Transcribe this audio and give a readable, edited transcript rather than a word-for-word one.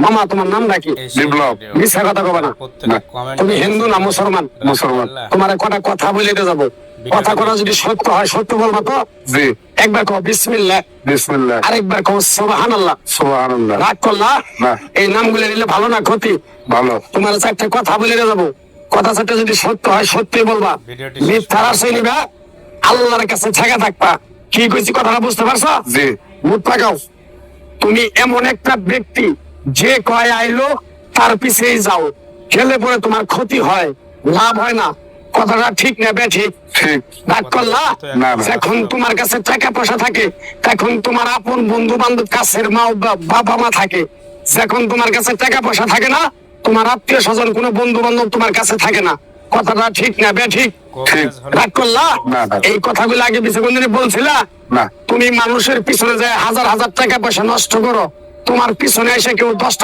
মামা তোমার নামটা কি? বিপ্লব। মিথ্যা কথা কবে না। তুমি হিন্দু না মুসলমান? মুসলমান। তোমার কটা কথা বলে যাবো, কথা করা যদি সত্য হয় সত্য বলবো তো? জি। একবার কও বিসমিল্লাহ, বিসমিল্লাহ। আরেকবার কও সুবহানাল্লাহ। সুবহানাল্লাহ। রাগ করলা? না। এই নামগুলো নিলে ভালো না ক্ষতি? ভালো। তোমার চারটে কথা বলে যাবো, কথা চারটে যদি সত্য হয় সত্যি বলবা, মিথ্যার আশ্রয় নিবা, আল্লাহর কাছে ঠেকা থাকবা। কি কইছি কথাটা বুঝতে পারছো? জি। মুখ পাকাও। তুমি এমন একটা ব্যক্তি যে কয় আইলো তার পিছেই যাও, গেলে পরে তোমার ক্ষতি হয়, লাভ হয় না। কথাটা ঠিক না বেঠিক? ঠিক। রাগ করলা? না, না। যখন তোমার কাছে টাকা পয়সা থাকে, তখন তোমার আপন বন্ধু বান্ধব, কাছের মা বাবা মা থাকে। যখন তোমার কাছে টাকা পয়সা থাকে না, তোমার আত্মীয় স্বজন কোনো বন্ধু বান্ধব তোমার কাছে থাকে না। কথাটা ঠিক না বেঠিক? ঠিক। রাগ করলা? না, না। এই কথাগুলো আগে পিছে কোনদিন বলছিলা? না। তুমি মানুষের পিছনে যায় হাজার হাজার টাকা পয়সা নষ্ট করো, তোমার পিছনে এসে কেউ 10